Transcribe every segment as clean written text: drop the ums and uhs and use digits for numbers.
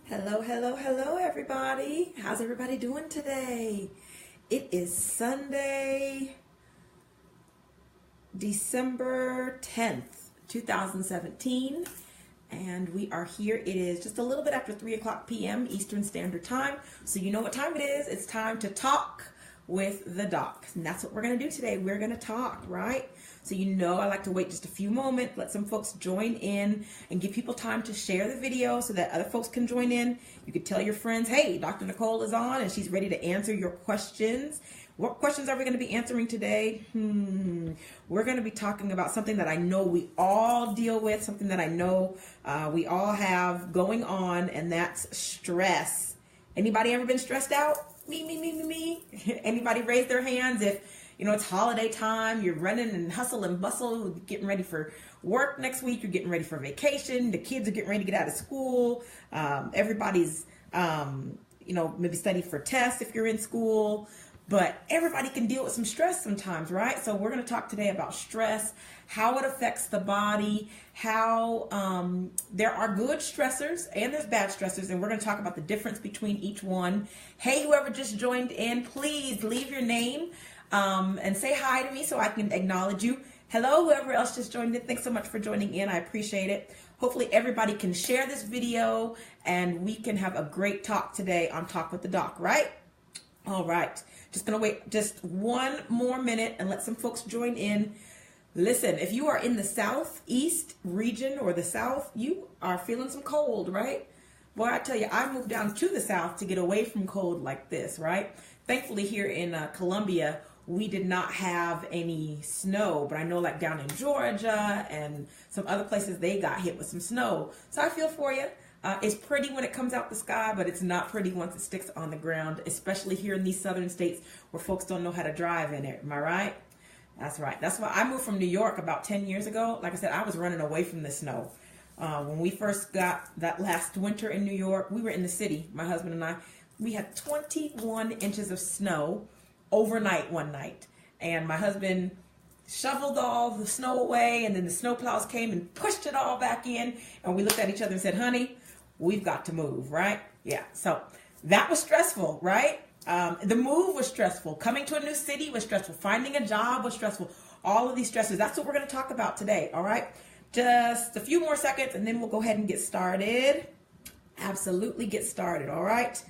Hello, hello, hello, everybody. How's everybody doing today? It is Sunday, December 10th, 2017, and we are here. It is just a little bit after 3 o'clock p.m. Eastern Standard Time, so you know what time it is. It's time to talk with the doc, and that's what we're going to do today. We're going to talk, right? So you know I like to wait just a few moments, let some folks join in and give people time to share the video so that other folks can join in. You could tell your friends, hey, Dr. Nicole is on and she's ready to answer your questions. What questions are we going to be answering today? We're going to be talking about something that I know we all deal with, something that I know we all have going on, and that's stress. Anybody ever been stressed out? Me. Anybody raise their hands if, you know, it's holiday time, you're running and hustle and bustle, getting ready for work next week, you're getting ready for vacation, the kids are getting ready to get out of school, everybody's, maybe studying for tests if you're in school, but everybody can deal with some stress sometimes, right? So we're going to talk today about stress, how it affects the body, how there are good stressors and there's bad stressors, and we're going to talk about the difference between each one. Hey, whoever just joined in, please leave your name and say hi to me so I can acknowledge you. Hello, whoever else just joined in. Thanks so much for joining in. I appreciate it. Hopefully everybody can share this video and we can have a great talk today on Talk with the Doc, right? All right. Just going to wait just one more minute and let some folks join in. Listen, if you are in the southeast region or the south, you are feeling some cold, right? Boy, I tell you, I moved down to the south to get away from cold like this, right? Thankfully here in Columbia, we did not have any snow, but I know like down in Georgia and some other places, they got hit with some snow. So I feel for you. It's pretty when it comes out the sky, but it's not pretty once it sticks on the ground, especially here in these southern states where folks don't know how to drive in it. Am I right? That's right. That's why I moved from New York about 10 years ago. Like I said, I was running away from the snow. When we first got that last winter in New York, we were in the city, my husband and I. We had 21 inches of snow overnight one night, and my husband shoveled all the snow away, and then the snowplows came and pushed it all back in, and we looked at each other and said, honey, we've got to move, right? Yeah, so that was stressful, right? The move was stressful. Coming to a new city was stressful. Finding a job was stressful. All of these stresses. That's what we're going to talk about today, all right? Just a few more seconds, and then we'll go ahead and get started. Absolutely get started, all right?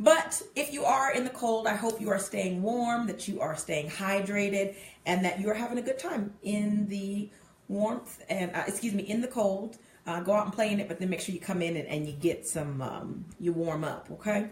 But if you are in the cold, I hope you are staying warm, that you are staying hydrated, and that you are having a good time in the warmth and, in the cold. Go out and play in it, but then make sure you come in and you get some, you warm up, okay?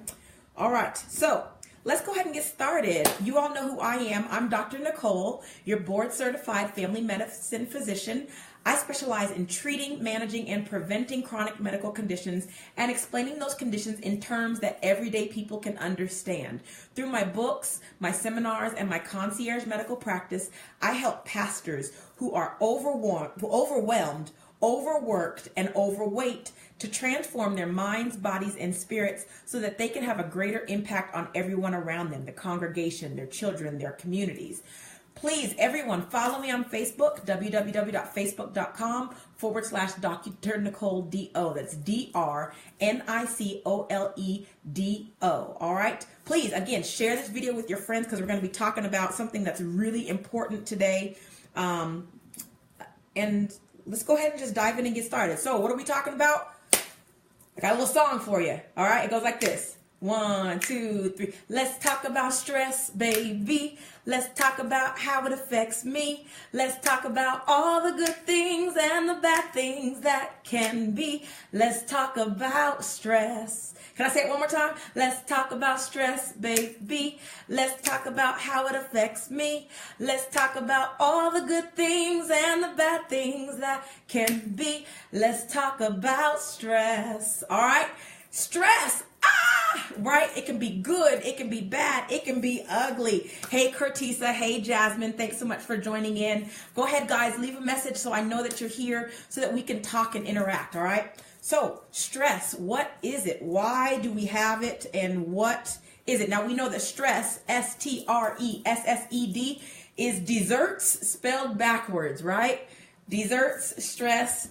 All right, so let's go ahead and get started. You all know who I am. I'm Dr. Nicole, your board-certified family medicine physician. I specialize in treating, managing, and preventing chronic medical conditions and explaining those conditions in terms that everyday people can understand. Through my books, my seminars, and my concierge medical practice, I help pastors who are overwhelmed, overworked, and overweight to transform their minds, bodies, and spirits so that they can have a greater impact on everyone around them, the congregation, their children, their communities. Please, everyone, follow me on Facebook, www.facebook.com/Dr. Nicole D.O. That's DRNICOLEDO. All right? Please, again, share this video with your friends because we're going to be talking about something that's really important today. And let's go ahead and just dive in and get started. So what are we talking about? I got a little song for you. All right? It goes like this. 1, 2, 3. Let's talk about stress, baby. Let's talk about how it affects me. Let's talk about all the good things and the bad things that can be. Let's talk about stress. Can I say it one more time? Let's talk about stress, baby. Let's talk about how it affects me. Let's talk about all the good things and the bad things that can be. Let's talk about stress. All right? Stress. Right? It can be good. It can be bad. It can be ugly. Hey, Curtisa. Hey, Jasmine. Thanks so much for joining in. Go ahead, guys. Leave a message so I know that you're here so that we can talk and interact. All right? So, stress. What is it? Why do we have it? And what is it? Now, we know that stress, S-T-R-E-S-S-E-D, is desserts spelled backwards, right? Desserts, stress,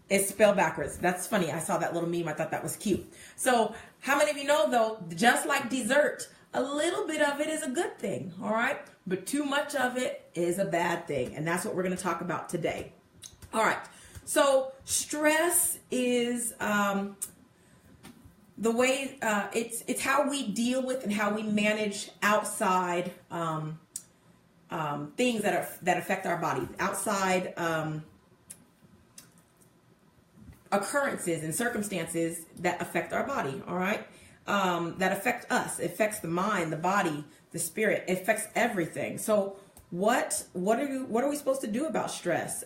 is spelled backwards. That's funny. I saw that little meme. I thought that was cute. So, how many of you know, though, just like dessert, a little bit of it is a good thing, all right? But too much of it is a bad thing, and that's what we're going to talk about today. All right, so stress is the way, it's how we deal with and how we manage outside things that affect our body, outside occurrences and circumstances that affect our body, all right? That affect us. It affects the mind, the body, the spirit. It affects everything. So what are we supposed to do about stress?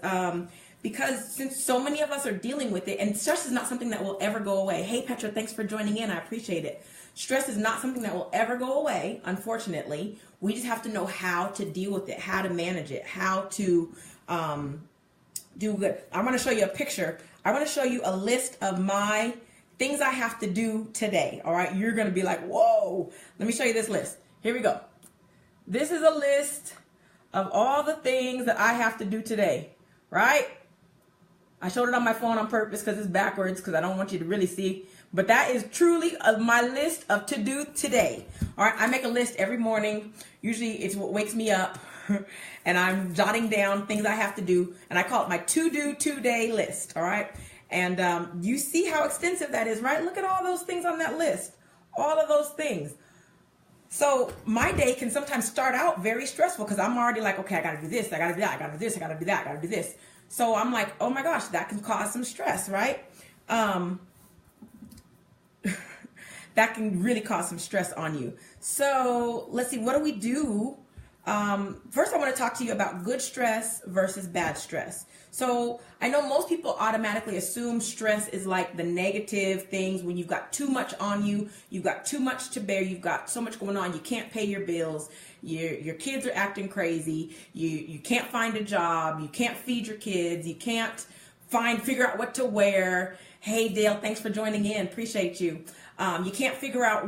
Because since so many of us are dealing with it, and stress is not something that will ever go away. Hey, Petra, thanks for joining in. I appreciate it. Stress is not something that will ever go away, unfortunately. We just have to know how to deal with it, how to manage it, how to do good. I want to show you a picture. I want to show you a list of my things I have to do today. All right. You're going to be like, whoa, let me show you this list. Here we go. This is a list of all the things that I have to do today. Right. I showed it on my phone on purpose because it's backwards because I don't want you to really see. But that is truly my list of to do today. All right. I make a list every morning. Usually it's what wakes me up. And I'm jotting down things I have to do, and I call it my to-do today list, all right? And you see how extensive that is, right? Look at all those things on that list, all of those things. So my day can sometimes start out very stressful because I'm already like, okay, I got to do this, I got to do that, I got to do this, I got to do that, I got to do this. So I'm like, oh my gosh, that can cause some stress, right? That can really cause some stress on you. So let's see, what do we do? First, I want to talk to you about good stress versus bad stress. So I know most people automatically assume stress is like the negative things when you've got too much on you, you've got too much to bear, you've got so much going on, you can't pay your bills, your kids are acting crazy, you can't find a job, you can't feed your kids, you can't figure out what to wear. Hey Dale, thanks for joining in, appreciate you. You can't figure out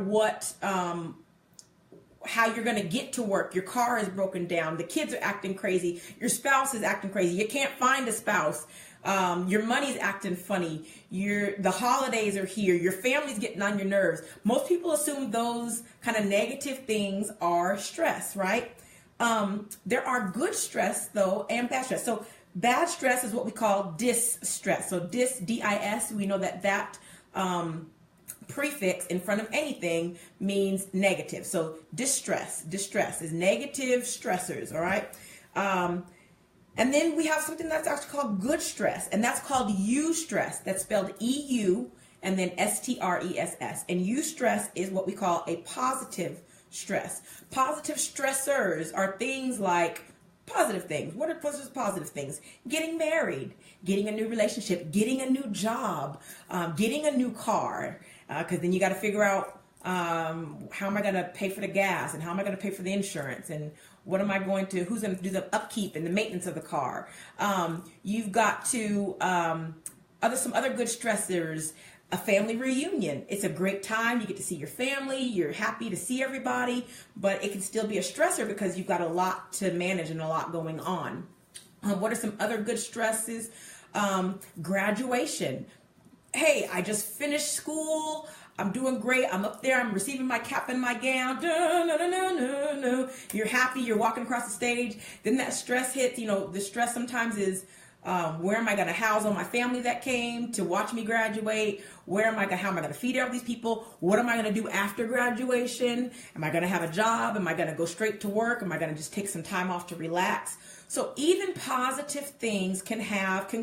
how you're going to get to work. Your car is broken down. The kids are acting crazy. Your spouse is acting crazy. You can't find a spouse. Your money's acting funny. The holidays are here. Your family's getting on your nerves. Most people assume those kind of negative things are stress, right? There are good stress though and bad stress. So bad stress is what we call dis-stress. So D-I-S, we know that prefix in front of anything means negative. So distress is negative stressors, all right? And then we have something that's actually called good stress, and that's called eustress. That's spelled E-U and then S-T-R-E-S-S. And eustress is what we call a positive stress. Positive stressors are things like positive things. What are positive things? Getting married, getting a new relationship, getting a new job, getting a new car, because then you got to figure out how am I going to pay for the gas and how am I going to pay for the insurance and who's going to do the upkeep and the maintenance of the car. You've got to, some other good stressors, a family reunion. It's a great time. You get to see your family. You're happy to see everybody, but it can still be a stressor because you've got a lot to manage and a lot going on. What are some other good stresses? Graduation. Hey, I just finished school. I'm doing great. I'm up there. I'm receiving my cap and my gown. You're happy. You're walking across the stage. Then that stress hits. The stress sometimes is Where am I going to house all my family that came to watch me graduate? How am I going to feed all these people? What am I going to do after graduation? Am I going to have a job? Am I going to go straight to work? Am I going to just take some time off to relax? So even positive things can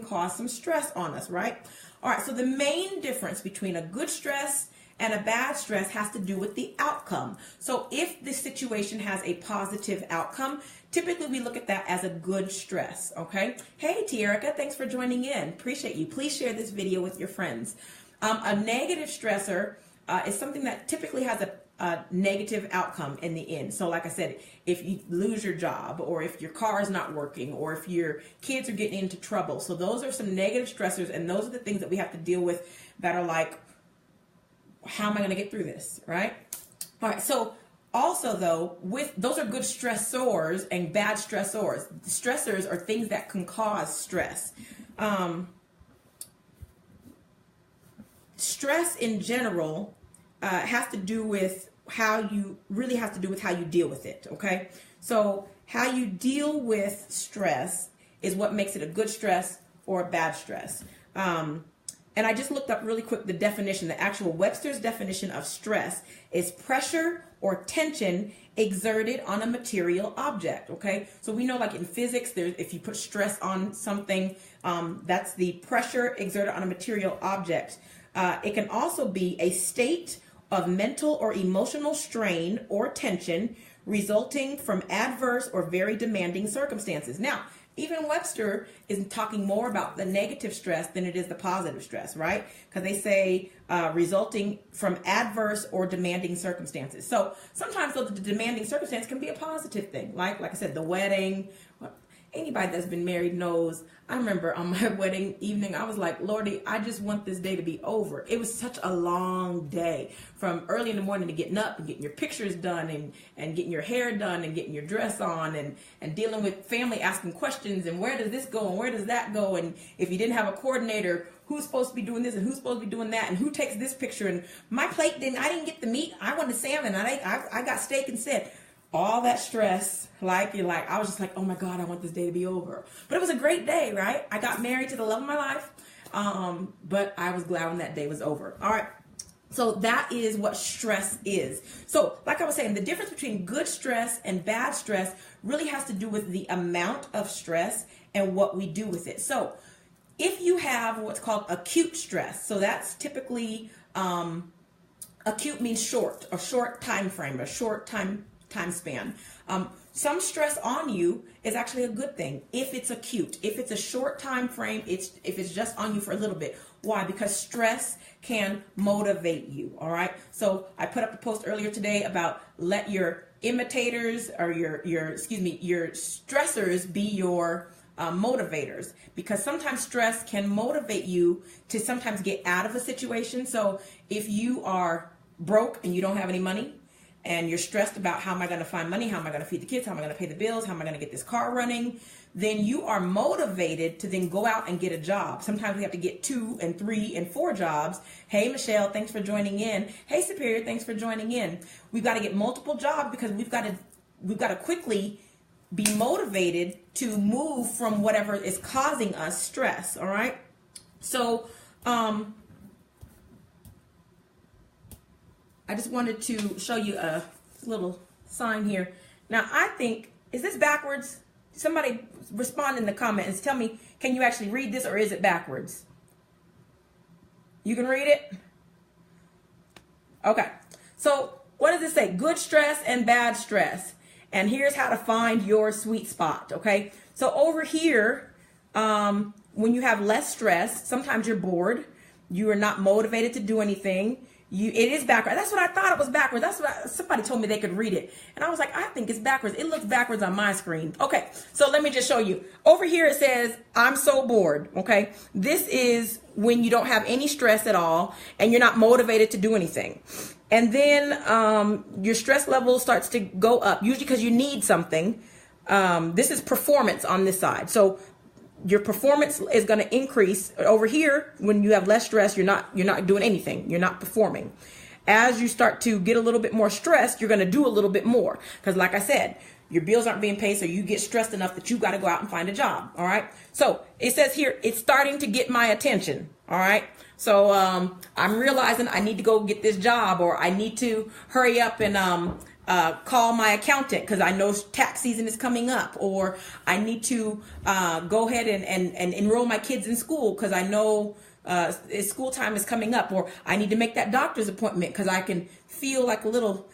cause some stress on us, right? All right, so the main difference between a good stress and a bad stress has to do with the outcome. So if the situation has a positive outcome, typically we look at that as a good stress, okay? Hey, Tierica, thanks for joining in. Appreciate you. Please share this video with your friends. A negative stressor is something that typically has a negative outcome in the end. So like I said, if you lose your job, or if your car is not working, or if your kids are getting into trouble. So those are some negative stressors, and those are the things that we have to deal with that are like, how am I going to get through this, right? All right, so also though, those are good stressors and bad stressors. The stressors are things that can cause stress. Stress in general has to do with how you deal with it, okay? So how you deal with stress is what makes it a good stress or a bad stress. And I just looked up really quick the definition. The actual Webster's definition of stress is pressure or tension exerted on a material object, okay? So we know, like in physics, if you put stress on something, that's the pressure exerted on a material object. It can also be a state of mental or emotional strain or tension resulting from adverse or very demanding circumstances. Now, even Webster is talking more about the negative stress than it is the positive stress, right? Because they say resulting from adverse or demanding circumstances. So sometimes the demanding circumstance can be a positive thing. Like I said, the wedding. Anybody that's been married knows, I remember on my wedding evening, I was like, Lordy, I just want this day to be over. It was such a long day, from early in the morning to getting up and getting your pictures done and getting your hair done and getting your dress on and dealing with family asking questions and where does this go and where does that go, and if you didn't have a coordinator, who's supposed to be doing this and who's supposed to be doing that, and who takes this picture, and my plate I didn't get the meat, I wanted salmon, I got steak instead. All that stress, I was just like, oh my God, I want this day to be over. But it was a great day, right? I got married to the love of my life, but I was glad when that day was over. All right, so that is what stress is. So like I was saying, the difference between good stress and bad stress really has to do with the amount of stress and what we do with it. So if you have what's called acute stress, so that's typically, acute means short, a short time frame, a short time span. Some stress on you is actually a good thing if it's acute. If it's a short time frame, if it's just on you for a little bit. Why? Because stress can motivate you. All right. So I put up a post earlier today about let your imitators or your stressors be your motivators, because sometimes stress can motivate you to sometimes get out of a situation. So if you are broke and you don't have any money, and you're stressed about how am I going to find money, how am I going to feed the kids, how am I going to pay the bills, how am I going to get this car running, then you are motivated to then go out and get a job. Sometimes we have to get 2 and 3 and 4 jobs. Hey, Michelle, thanks for joining in. Hey, Superior, thanks for joining in. We've got to get multiple jobs because we've got to quickly be motivated to move from whatever is causing us stress. All right. So, I just wanted to show you a little sign here. Now, I think, is this backwards? Somebody respond in the comments. Tell me, can you actually read this or is it backwards? You can read it? Okay. So what does it say? Good stress and bad stress. And here's how to find your sweet spot. Okay. So over here, when you have less stress, sometimes you're bored. You are not motivated to do anything. It is backwards. That's what I thought it was backwards. That's what somebody told me they could read it. And I was like, I think it's backwards. It looks backwards on my screen. Okay, so let me just show you. Over here it says, I'm so bored. Okay, this is when you don't have any stress at all and you're not motivated to do anything. And then your stress level starts to go up, usually because you need something. This is performance on this side. So your performance is going to increase. Over here, when you have less stress, you're not doing anything. You're not performing. As you start to get a little bit more stressed, you're going to do a little bit more. Because like I said, your bills aren't being paid, so you get stressed enough that you got to go out and find a job. All right. So it says here, it's starting to get my attention. All right. So I'm realizing I need to go get this job, or I need to hurry up and call my accountant because I know tax season is coming up, or I need to go ahead and enroll my kids in school because I know school time is coming up, or I need to make that doctor's appointment because I can feel like a little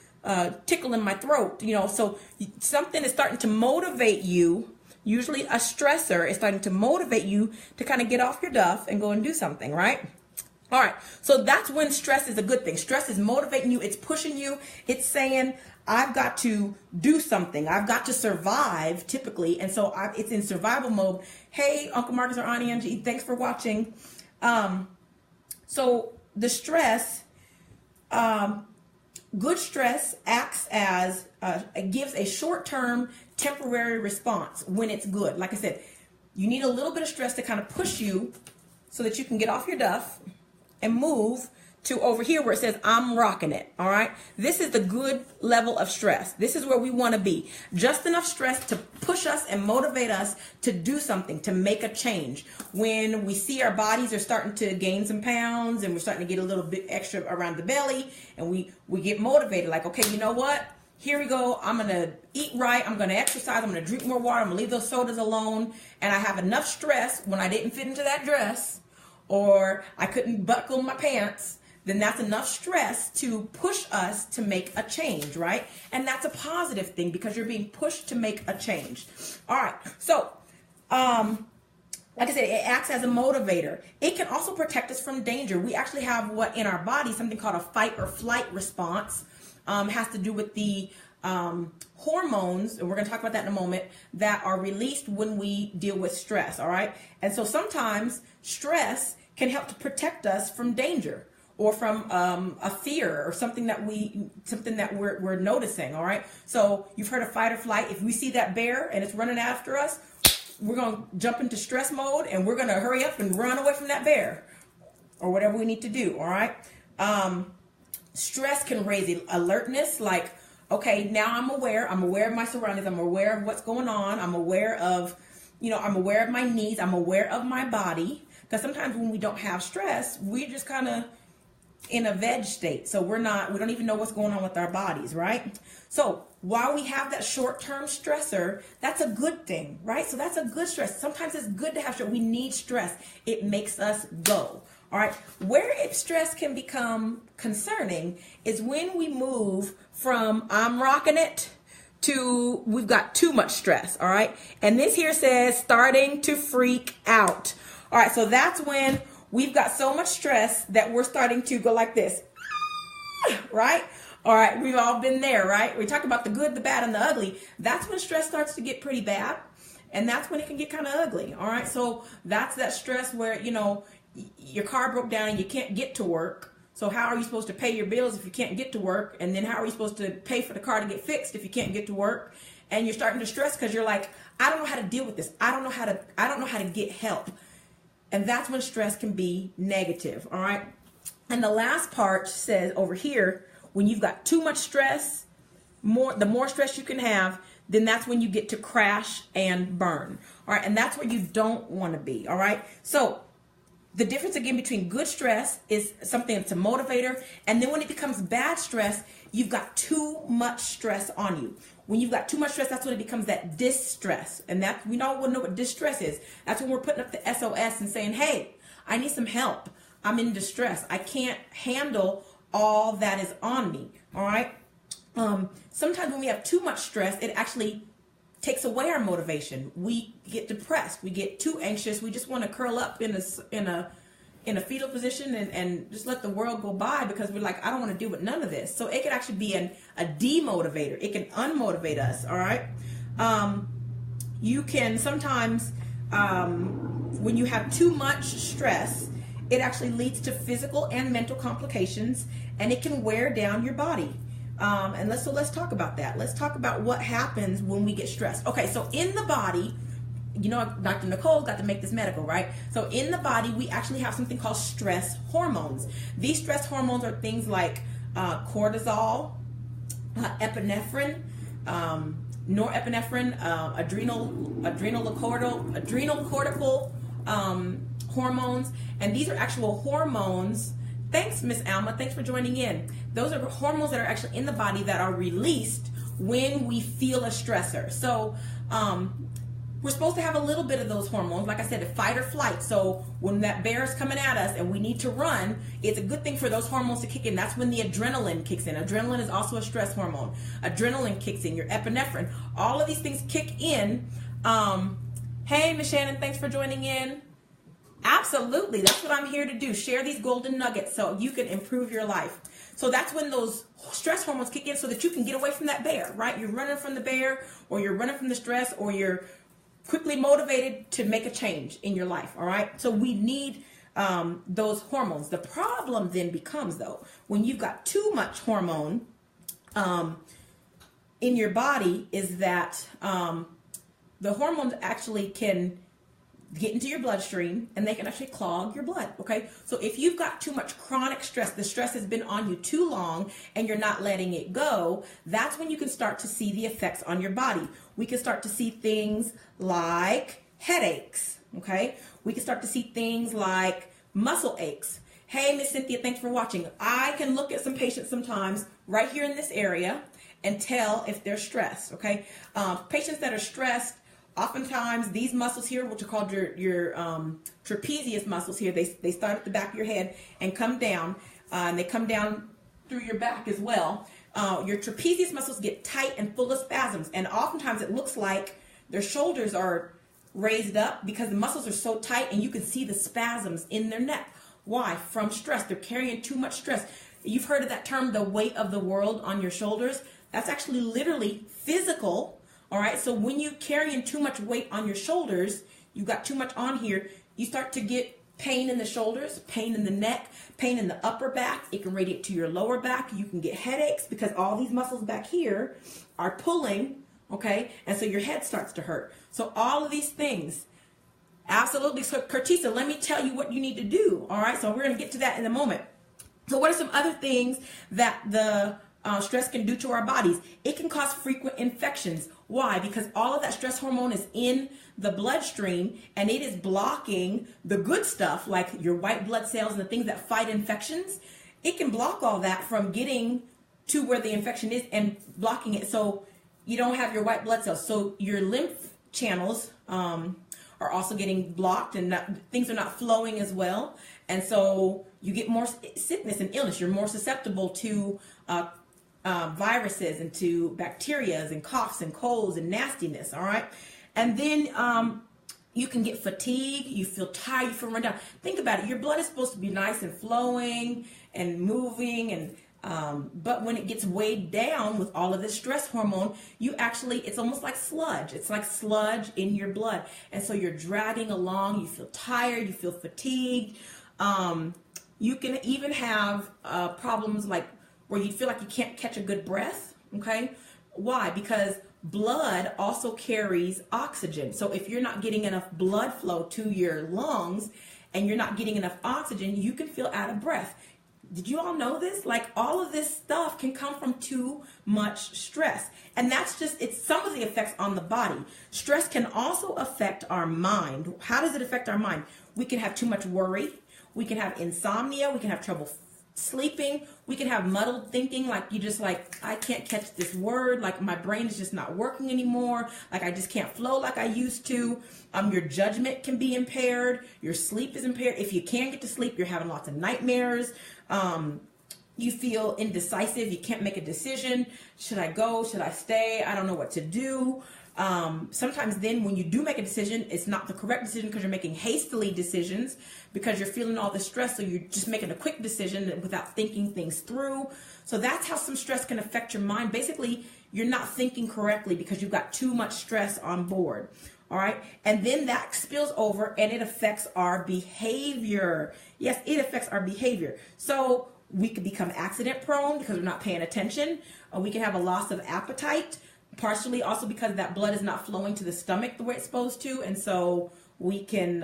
tickle in my throat, so something is starting to motivate you. Usually a stressor is starting to motivate you to kind of get off your duff and go and do something, right? All right. So that's when stress is a good thing. Stress is motivating you. It's pushing you. It's saying, I've got to do something. I've got to survive typically. And so it's in survival mode. Hey, Uncle Marcus or Auntie Angie, thanks for watching. So the stress, good stress acts as, it gives a short-term temporary response when it's good. Like I said, you need a little bit of stress to kind of push you so that you can get off your duff and move to over here where it says, I'm rocking it. All right. This is the good level of stress. This is where we want to be. Just enough stress to push us and motivate us to do something, to make a change. When we see our bodies are starting to gain some pounds and we're starting to get a little bit extra around the belly, and we get motivated, like, okay, you know what? Here we go. I'm going to eat right. I'm going to exercise. I'm going to drink more water. I'm going to leave those sodas alone. And I have enough stress when I didn't fit into that dress, or I couldn't buckle my pants, then that's enough stress to push us to make a change, right? And that's a positive thing because you're being pushed to make a change. All right. So, like I said, it acts as a motivator. It can also protect us from danger. We actually have what in our body, something called a fight or flight response, has to do with the hormones, and we're going to talk about that in a moment, that are released when we deal with stress. All right. And so sometimes stress can help to protect us from danger, or from a fear, or something that we're noticing. All right. So you've heard of fight or flight. If we see that bear and it's running after us, we're going to jump into stress mode and we're going to hurry up and run away from that bear, or whatever we need to do. All right. Stress can raise alertness, like, okay, now I'm aware of my surroundings. I'm aware of what's going on. I'm aware of my needs. I'm aware of my body. Because sometimes when we don't have stress, we're just kind of in a veg state. So we don't even know what's going on with our bodies, right? So while we have that short-term stressor, that's a good thing, right? So that's a good stress. Sometimes it's good to have stress. We need stress. It makes us go. All right. Where stress can become concerning is when we move from I'm rocking it to we've got too much stress. All right. And this here says starting to freak out. All right. So that's when we've got so much stress that we're starting to go like this. Right. All right. We've all been there. Right. We talk about the good, the bad, and the ugly. That's when stress starts to get pretty bad. And that's when it can get kind of ugly. All right. So that's that stress where, your car broke down and you can't get to work. So how are you supposed to pay your bills if you can't get to work? And then how are you supposed to pay for the car to get fixed if you can't get to work? And you're starting to stress because you're like, I don't know how to deal with this. I don't know how to get help. And that's when stress can be negative. All right. And the last part says over here, when you've got too much stress, the more stress you can have, then that's when you get to crash and burn. All right. And that's where you don't want to be. All right. So the difference again between good stress is something that's a motivator, and then when it becomes bad stress, you've got too much stress on you. When you've got too much stress, that's when it becomes that distress, and that we all know what distress is. That's when we're putting up the SOS and saying, "Hey, I need some help. I'm in distress. I can't handle all that is on me." All right. Sometimes when we have too much stress, it actually takes away our motivation. We get depressed. We get too anxious. We just want to curl up in a fetal position and just let the world go by because we're like, I don't want to deal with none of this. So it can actually be a demotivator. It can unmotivate us. All right. You can sometimes, when you have too much stress, it actually leads to physical and mental complications, and it can wear down your body. And let's talk about that. Let's talk about what happens when we get stressed. Okay, so in the body, Dr. Nicole got to make this medical, right? So in the body, we actually have something called stress hormones. These stress hormones are things like cortisol, epinephrine, norepinephrine, adrenal cortical hormones, and these are actual hormones. Thanks, Miss Alma. Thanks for joining in. Those are hormones that are actually in the body that are released when we feel a stressor. So we're supposed to have a little bit of those hormones, like I said, fight or flight. So when that bear is coming at us and we need to run, it's a good thing for those hormones to kick in. That's when the adrenaline kicks in. Adrenaline is also a stress hormone. Adrenaline kicks in, your epinephrine. All of these things kick in. Hey, Miss Shannon, thanks for joining in. Absolutely. That's what I'm here to do. Share these golden nuggets so you can improve your life. So that's when those stress hormones kick in so that you can get away from that bear, right? You're running from the bear, or you're running from the stress, or you're quickly motivated to make a change in your life, all right? So we need those hormones. The problem then becomes, though, when you've got too much hormone in your body, is that the hormones actually can get into your bloodstream and they can actually clog your blood. Okay, so if you've got too much chronic stress, the stress has been on you too long and you're not letting it go, that's when you can start to see the effects on your body. We can start to see things like headaches. Okay, we can start to see things like muscle aches. Hey, Miss Cynthia, thanks for watching. I can look at some patients sometimes right here in this area and tell if they're stressed. Okay, patients that are stressed, oftentimes these muscles here, which are called your trapezius muscles here, they start at the back of your head and come down, and they come down through your back as well. Your trapezius muscles get tight and full of spasms, and oftentimes it looks like their shoulders are raised up because the muscles are so tight, and you can see the spasms in their neck. Why? From stress. They're carrying too much stress. You've heard of that term, the weight of the world on your shoulders. That's actually literally physical. All right, so when you're carrying too much weight on your shoulders, you've got too much on here, you start to get pain in the shoulders, pain in the neck, pain in the upper back. It can radiate to your lower back. You can get headaches because all these muscles back here are pulling, okay? And so your head starts to hurt. So all of these things, absolutely. So Curtisa, let me tell you what you need to do, all right? So we're going to get to that in a moment. So what are some other things that the stress can do to our bodies? It can cause frequent infections. Why? Because all of that stress hormone is in the bloodstream and it is blocking the good stuff like your white blood cells and the things that fight infections. It can block all that from getting to where the infection is and blocking it so you don't have your white blood cells. So your lymph channels are also getting blocked and things are not flowing as well. And so you get more sickness and illness. You're more susceptible to viruses and to bacteria and coughs and colds and nastiness, all right? And then you can get fatigue, you feel tired, you feel run down. Think about it, your blood is supposed to be nice and flowing and moving, and but when it gets weighed down with all of this stress hormone, it's almost like sludge. It's like sludge in your blood. And so you're dragging along, you feel tired, you feel fatigued. You can even have problems like where you feel like you can't catch a good breath, okay? Why? Because blood also carries oxygen. So if you're not getting enough blood flow to your lungs and you're not getting enough oxygen, you can feel out of breath. Did you all know this? Like all of this stuff can come from too much stress. And it's some of the effects on the body. Stress can also affect our mind. How does it affect our mind? We can have too much worry. We can have insomnia. We can have trouble sleeping. We can have muddled thinking, like I can't catch this word, like my brain is just not working anymore, like I just can't flow like I used to. Your judgment can be impaired, your sleep is impaired. If you can't get to sleep, you're having lots of nightmares. You feel indecisive, you can't make a decision. Should I go? Should I stay? I don't know what to do. Sometimes then when you do make a decision, it's not the correct decision because you're making hastily decisions because you're feeling all the stress. So you're just making a quick decision without thinking things through. So that's how some stress can affect your mind. Basically, you're not thinking correctly because you've got too much stress on board. All right. And then that spills over and it affects our behavior. Yes, it affects our behavior. So we could become accident prone because we're not paying attention. We can have a loss of appetite. Partially also because that blood is not flowing to the stomach the way it's supposed to, and so we don't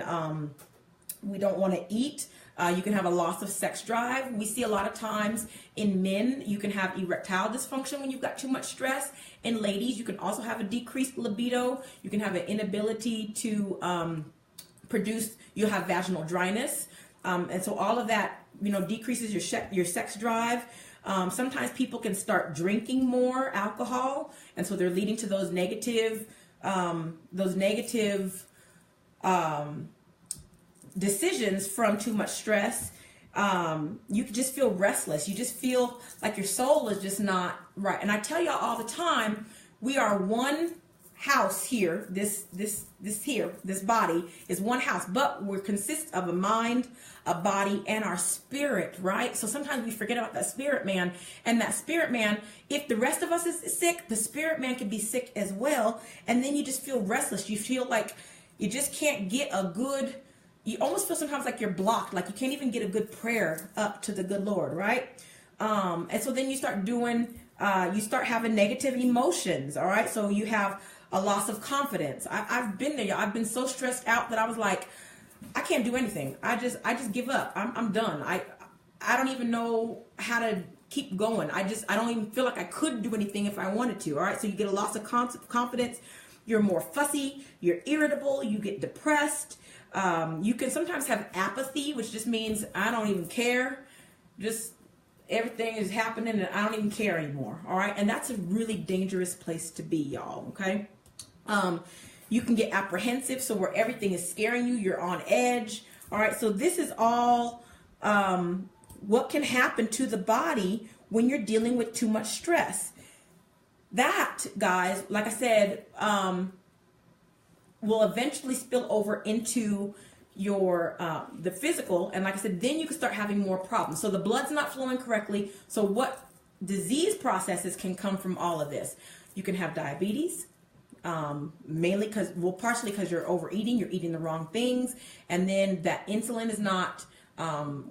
want to eat. You can have a loss of sex drive. We see a lot of times in men, you can have erectile dysfunction when you've got too much stress. In ladies, you can also have a decreased libido. You can have an inability to produce, you have vaginal dryness. And so all of that, decreases your sex drive. Sometimes people can start drinking more alcohol. And so they're leading to those negative decisions from too much stress. You can just feel restless. You just feel like your soul is just not right. And I tell y'all all the time, we are one house here. This body is one house, but we consist of a mind, a body, and our spirit, right? So sometimes we forget about that spirit man, and that spirit man, if the rest of us is sick, the spirit man can be sick as well. And then you just feel restless. You feel like you just can't get you almost feel sometimes like you're blocked, like you can't even get a good prayer up to the good Lord, right? And so then you start having negative emotions, all right? So you have a loss of confidence. I've been there. I've been so stressed out that I was like, I can't do anything. I just give up. I'm done. I don't even know how to keep going. I don't even feel like I could do anything if I wanted to. All right. So you get a loss of confidence. You're more fussy. You're irritable. You get depressed. You can sometimes have apathy, which just means I don't even care. Just everything is happening and I don't even care anymore. All right. And that's a really dangerous place to be, y'all. Okay. You can get apprehensive. So where everything is scaring you, you're on edge. All right. So this is all, what can happen to the body when you're dealing with too much stress. That, guys, like I said, will eventually spill over into your the physical, and like I said, then you can start having more problems. So the blood's not flowing correctly. So what disease processes can come from all of this? You can have diabetes, mainly partially because you're overeating, you're eating the wrong things, and then that insulin is not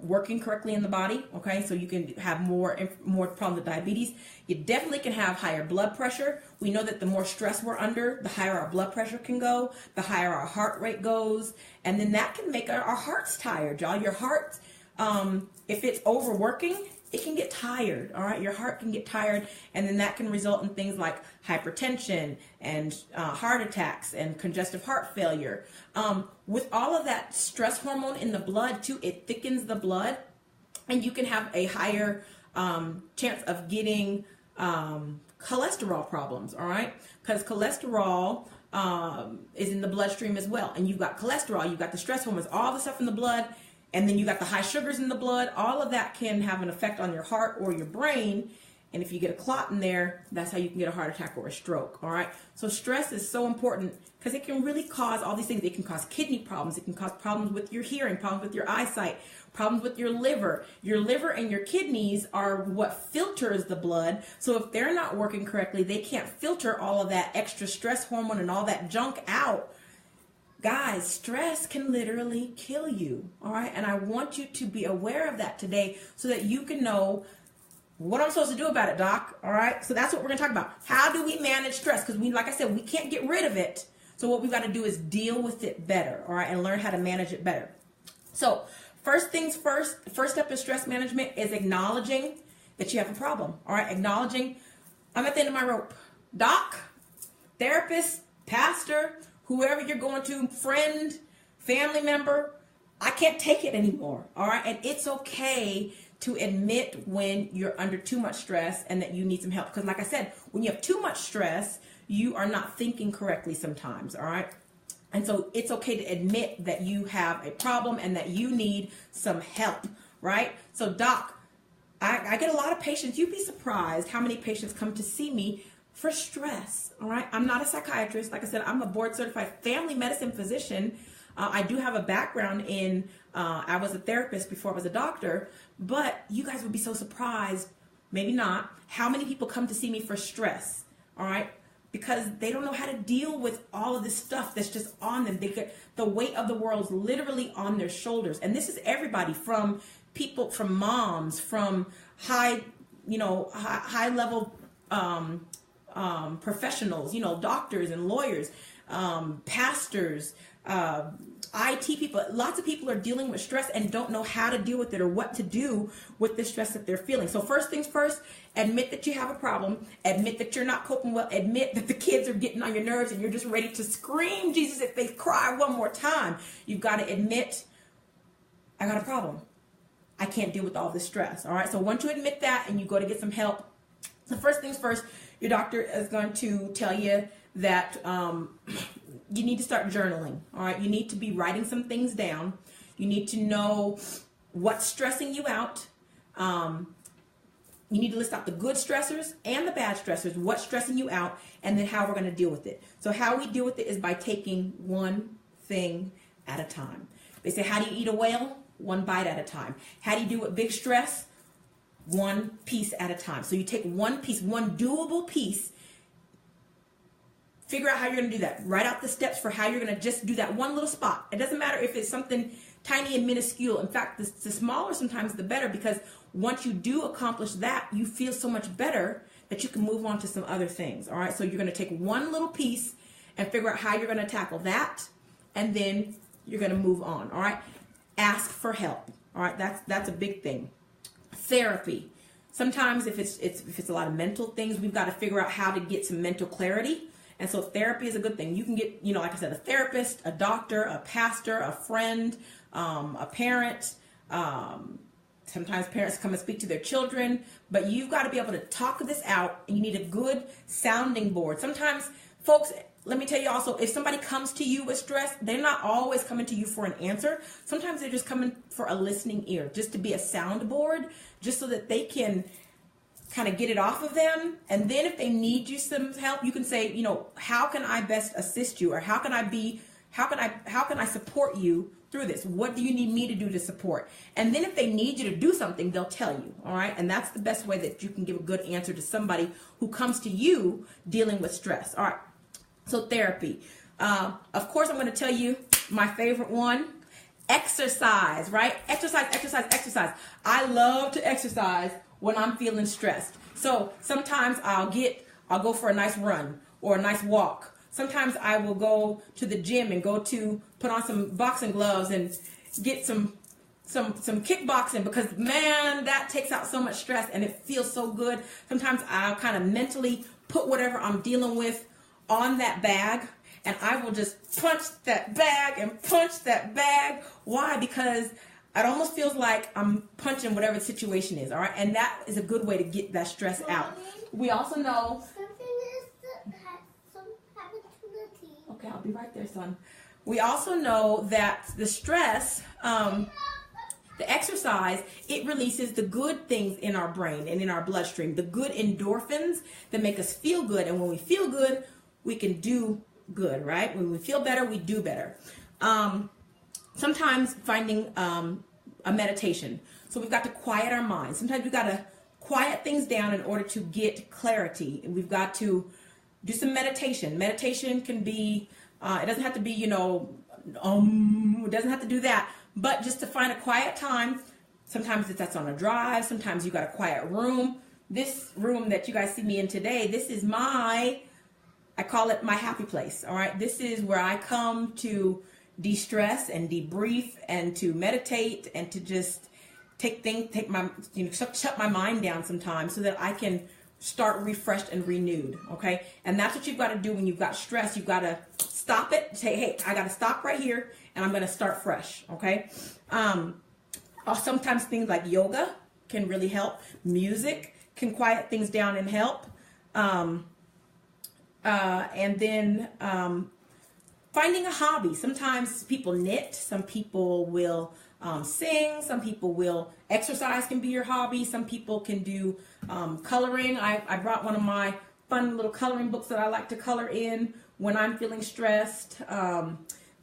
working correctly in the body. Okay, so you can have more problems with diabetes. You definitely can have higher blood pressure. We know that the more stress we're under, the higher our blood pressure can go, the higher our heart rate goes, and then that can make our hearts tired, y'all. Your heart, if it's overworking, it can get tired. All right, your heart can get tired, and then that can result in things like hypertension and heart attacks and congestive heart failure. With all of that stress hormone in the blood too, it thickens the blood, and you can have a higher chance of getting cholesterol problems. All right, because cholesterol is in the bloodstream as well, and you've got cholesterol, you've got the stress hormones, all the stuff in the blood. And then you got the high sugars in the blood. All of that can have an effect on your heart or your brain. And if you get a clot in there, that's how you can get a heart attack or a stroke. All right. So stress is so important because it can really cause all these things. It can cause kidney problems. It can cause problems with your hearing, problems with your eyesight, problems with your liver. Your liver and your kidneys are what filters the blood. So if they're not working correctly, they can't filter all of that extra stress hormone and all that junk out. Guys, stress can literally kill you, all right? And I want you to be aware of that today so that you can know what I'm supposed to do about it, Doc, all right? So that's what we're going to talk about. How do we manage stress? Because like I said, we can't get rid of it. So what we've got to do is deal with it better, all right, and learn how to manage it better. So first things first, the first step in stress management is acknowledging that you have a problem, all right? Acknowledging, I'm at the end of my rope. Doc, therapist, pastor, whoever you're going to, friend, family member, I can't take it anymore, all right? And it's okay to admit when you're under too much stress and that you need some help. Because like I said, when you have too much stress, you are not thinking correctly sometimes, all right? And so it's okay to admit that you have a problem and that you need some help, right? So Doc, I get a lot of patients. You'd be surprised how many patients come to see me for stress, all right? I'm not a psychiatrist. Like I said, I'm a board certified family medicine physician. I do have a background in, I was a therapist before I was a doctor, but you guys would be so surprised, maybe not, how many people come to see me for stress, all right? Because they don't know how to deal with all of this stuff that's just on them. The weight of the world is literally on their shoulders. And this is everybody, from people, from moms, from high level professionals, doctors and lawyers, pastors, IT people, lots of people are dealing with stress and don't know how to deal with it or what to do with the stress that they're feeling. So first things first, admit that you have a problem, admit that you're not coping well, admit that the kids are getting on your nerves and you're just ready to scream Jesus if they cry one more time. You've got to admit, I got a problem. I can't deal with all this stress. All right. So once you admit that and you go to get some help, the first things first, your doctor is going to tell you that you need to start journaling. All right. You need to be writing some things down. You need to know what's stressing you out. You need to list out the good stressors and the bad stressors, what's stressing you out, and then how we're going to deal with it. So how we deal with it is by taking one thing at a time. They say, how do you eat a whale? One bite at a time. How do you deal with big stress? One piece at a time. So you take one piece, one doable piece. Figure out how you're going to do that. Write out the steps for how you're going to just do that one little spot. It doesn't matter if it's something tiny and minuscule. In fact, the smaller sometimes the better, because once you do accomplish that, you feel so much better that you can move on to some other things. All right. So you're going to take one little piece and figure out how you're going to tackle that. And then you're going to move on. All right. Ask for help. All right. That's a big thing. Therapy. Sometimes if it's a lot of mental things, we've got to figure out how to get some mental clarity. And so therapy is a good thing. You can get, like I said, a therapist, a doctor, a pastor, a friend, a parent. Sometimes parents come and speak to their children, but you've got to be able to talk this out, and you need a good sounding board. Sometimes, folks, let me tell you also, if somebody comes to you with stress, they're not always coming to you for an answer. Sometimes they're just coming for a listening ear, just to be a soundboard, just so that they can kind of get it off of them. And then if they need you some help, you can say, how can I best assist you? Or how can I support you through this? What do you need me to do to support? And then if they need you to do something, they'll tell you. All right. And that's the best way that you can give a good answer to somebody who comes to you dealing with stress. All right. So therapy. Of course, I'm going to tell you my favorite one, exercise, right? Exercise. I love to exercise when I'm feeling stressed. So sometimes I'll go for a nice run or a nice walk. Sometimes I will go to the gym and put on some boxing gloves and get some kickboxing, because man, that takes out so much stress and it feels so good. Sometimes I'll kind of mentally put whatever I'm dealing with on that bag, and I will just punch that bag. Why? Because it almost feels like I'm punching whatever the situation is. All right. And that is a good way to get that stress out. We also know. Okay, I'll be right there, son. We also know that the stress, the exercise, it releases the good things in our brain and in our bloodstream, the good endorphins that make us feel good. And when we feel good, we can do good, right? When we feel better, we do better. Sometimes finding a meditation. So we've got to quiet our minds. Sometimes we've got to quiet things down in order to get clarity. And we've got to do some meditation. Meditation can be, it doesn't have to be, it doesn't have to do that. But just to find a quiet time. Sometimes that's on a drive. Sometimes you got a quiet room. This room that you guys see me in today, this is I call it my happy place. All right. This is where I come to de-stress and debrief and to meditate and to just shut my mind down sometimes so that I can start refreshed and renewed. Okay. And that's what you've got to do when you've got stress. You've got to stop it. Say, hey, I got to stop right here and I'm going to start fresh. Okay. Sometimes things like yoga can really help. Music can quiet things down and help. And then finding a hobby. Sometimes people knit. Some people will sing. Some people will exercise can be your hobby. Some people can do coloring. I brought one of my fun little coloring books that I like to color in when I'm feeling stressed.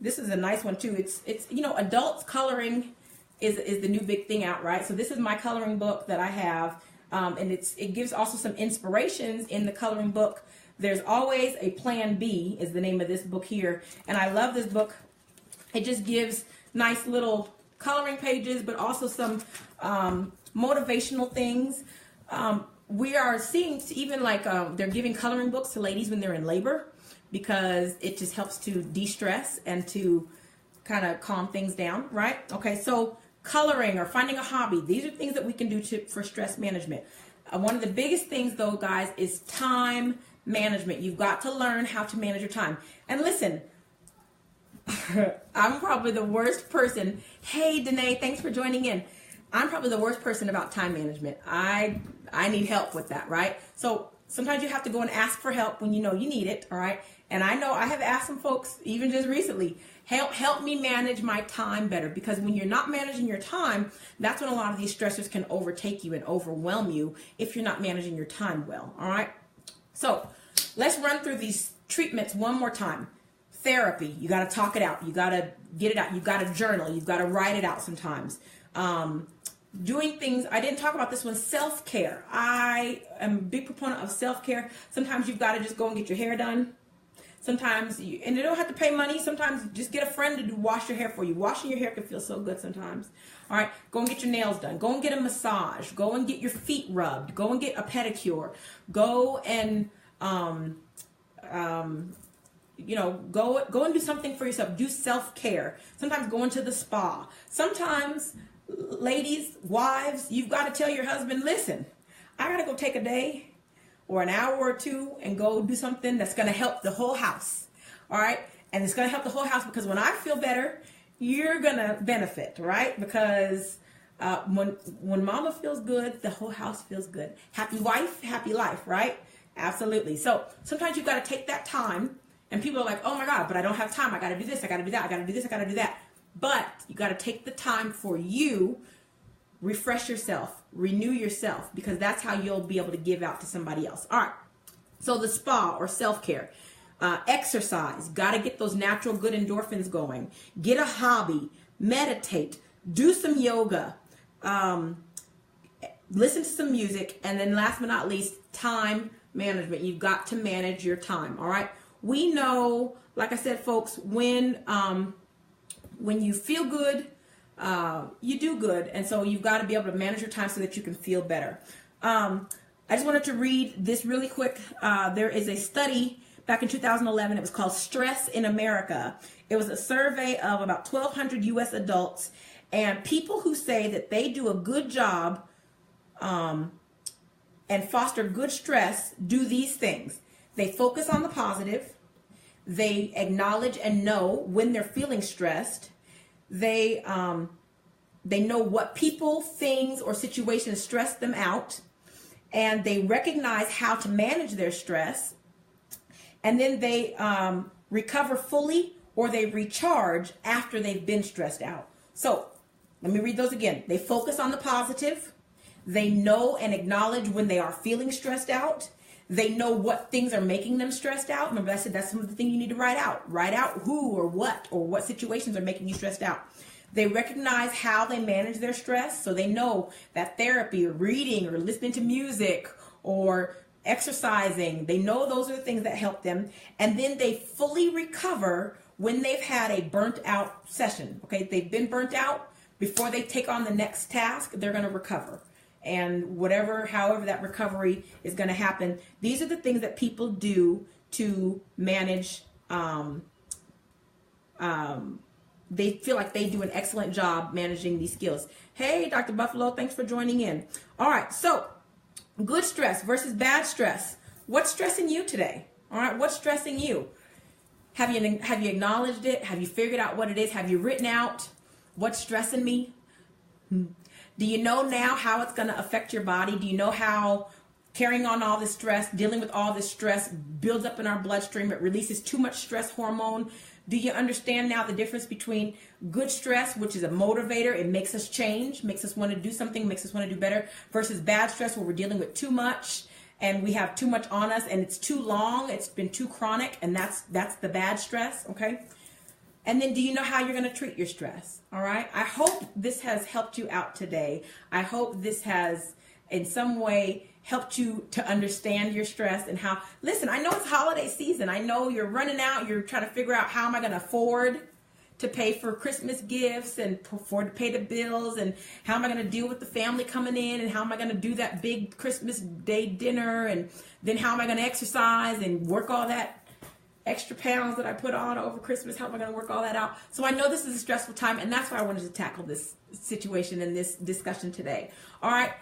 This is a nice one too. It's adults coloring is the new big thing out, right? So this is my coloring book that I have, and it gives also some inspirations in the coloring book. There's always a plan B is the name of this book here. And I love this book. It just gives nice little coloring pages, but also some motivational things. We are seeing even they're giving coloring books to ladies when they're in labor, because it just helps to de-stress and to kind of calm things down, right? Okay, so coloring or finding a hobby. These are things that we can do for stress management. One of the biggest things, though, guys, is time management. You've got to learn how to manage your time. And listen, I'm probably the worst person. Hey, Danae, thanks for joining in. I'm probably the worst person about time management. I need help with that, right? So sometimes you have to go and ask for help when you know you need it, all right? And I know I have asked some folks, even just recently, help me manage my time better, because when you're not managing your time, that's when a lot of these stressors can overtake you and overwhelm you if you're not managing your time well, all right? So let's run through these treatments one more time. Therapy, you got to talk it out. You got to get it out. You've got to journal. You've got to write it out sometimes. Doing things, I didn't talk about this one, self-care. I am a big proponent of self-care. Sometimes you've got to just go and get your hair done. Sometimes, and you don't have to pay money. Sometimes just get a friend to wash your hair for you. Washing your hair can feel so good sometimes. All right, go and get your nails done. Go and get a massage. Go and get your feet rubbed. Go and get a pedicure. Go and, go and do something for yourself. Do self-care. Sometimes go into the spa. Sometimes, ladies, wives, you've got to tell your husband, listen, I got to go take a day or an hour or two and go do something that's going to help the whole house. All right. And it's going to help the whole house, because when I feel better, you're going to benefit, right? Because when mama feels good, the whole house feels good. Happy wife, happy life, right? Absolutely. So sometimes you've got to take that time, and people are like, oh my God, but I don't have time. I got to do this. I got to do that. I got to do this. I got to do that. But you got to take the time for you, refresh yourself, renew yourself, because that's how you'll be able to give out to somebody else. All right. So the spa or self-care, exercise, got to get those natural good endorphins going. Get a hobby, meditate, do some yoga, listen to some music, and then last but not least, time management. You've got to manage your time. All right. We know, like I said, folks, when you feel good, you do good. And so you've got to be able to manage your time so that you can feel better. I just wanted to read this really quick. There is a study back in 2011. It was called Stress in America. It was a survey of about 1,200 U.S. adults, and people who say that they do a good job and foster good stress do these things. They focus on the positive. They acknowledge and know when they're feeling stressed. They know what people, things, or situations stress them out, and they recognize how to manage their stress, and then they recover fully, or they recharge after they've been stressed out. So let me read those again. They focus on the positive. They know and acknowledge when they are feeling stressed out. They know what things are making them stressed out. Remember, I said that's some of the things you need to write out. Write out who or what situations are making you stressed out. They recognize how they manage their stress. So they know that therapy or reading or listening to music or exercising, they know those are the things that help them. And then they fully recover when they've had a burnt out session. Okay, they've been burnt out. Before they take on the next task, they're going to recover. And however that recovery is going to happen, these are the things that people do to manage. They feel like they do an excellent job managing these skills. Hey, Dr. Buffalo, thanks for joining in. All right, so good stress versus bad stress. What's stressing you today? All right, what's stressing you? Have you acknowledged it? Have you figured out what it is? Have you written out what's stressing me? Do you know now how it's going to affect your body? Do you know how carrying on all this stress, dealing with all this stress builds up in our bloodstream? It releases too much stress hormone. Do you understand now the difference between good stress, which is a motivator, it makes us change, makes us want to do something, makes us want to do better, versus bad stress where we're dealing with too much and we have too much on us and it's too long, it's been too chronic, and that's the bad stress, okay? And then do you know how you're going to treat your stress? All right. I hope this has helped you out today. I hope this has in some way helped you to understand your stress and how, listen, I know it's holiday season. I know you're running out. You're trying to figure out how am I going to afford to pay for Christmas gifts and afford to pay the bills, and how am I going to deal with the family coming in, and how am I going to do that big Christmas Day dinner, and then how am I going to exercise and work all that extra pounds that I put on over Christmas. How am I going to work all that out? So I know this is a stressful time, and that's why I wanted to tackle this situation and this discussion today. All right.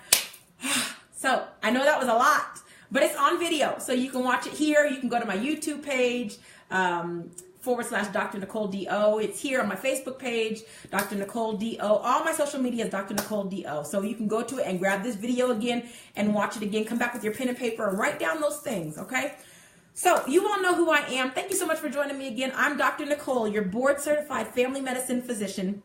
So I know that was a lot, but it's on video. So you can watch it here. You can go to my YouTube page, / Dr. Nicole D.O. It's here on my Facebook page, Dr. Nicole D.O. All my social media is Dr. Nicole D.O. So you can go to it and grab this video again and watch it again. Come back with your pen and paper and write down those things, okay? So you all know who I am. Thank you so much for joining me again. I'm Dr. Nicole, your board-certified family medicine physician.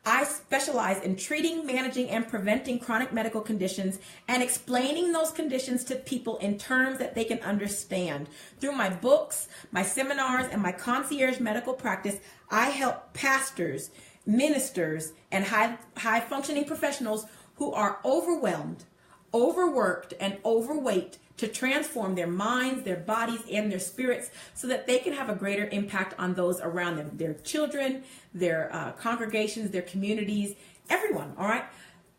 I specialize in treating, managing, and preventing chronic medical conditions and explaining those conditions to people in terms that they can understand. Through my books, my seminars, and my concierge medical practice, I help pastors, ministers, and high-functioning professionals who are overwhelmed, overworked, and overweight to transform their minds, their bodies, and their spirits so that they can have a greater impact on those around them, their children, their congregations, their communities, everyone, all right?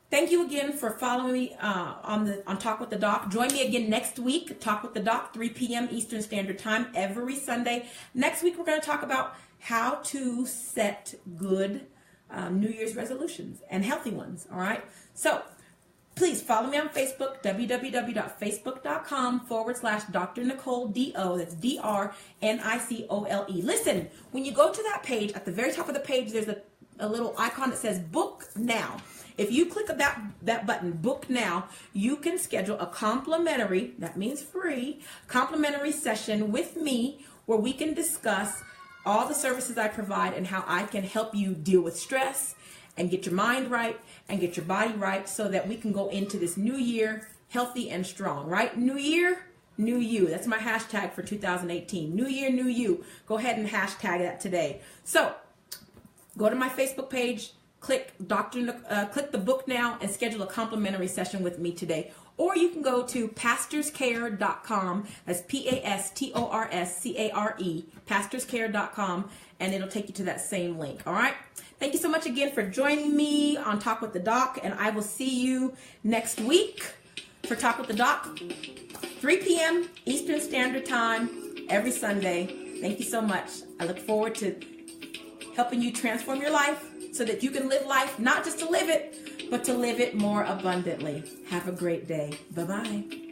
Thank you again for following me on Talk with the Doc. Join me again next week, Talk with the Doc, 3 p.m. Eastern Standard Time, every Sunday. Next week, we're going to talk about how to set good New Year's resolutions and healthy ones, all right? So, please follow me on Facebook, www.facebook.com / Dr. Nicole D.O. That's DRNICOLE. Listen, when you go to that page, at the very top of the page, there's a little icon that says Book Now. If you click that button, Book Now, you can schedule a complimentary, that means free, complimentary session with me where we can discuss all the services I provide and how I can help you deal with stress and get your mind right and get your body right so that we can go into this new year healthy and strong, right? New year, new you. That's my hashtag for 2018. New year, new you. Go ahead and hashtag that today. So go to my Facebook page, click the Book Now and schedule a complimentary session with me today. Or you can go to pastorscare.com. That's PASTORSCARE, pastorscare.com, and it'll take you to that same link. All right. Thank you so much again for joining me on Talk with the Doc, and I will see you next week for Talk with the Doc, 3 p.m. Eastern Standard Time, every Sunday. Thank you so much. I look forward to helping you transform your life so that you can live life, not just to live it, but to live it more abundantly. Have a great day. Bye-bye.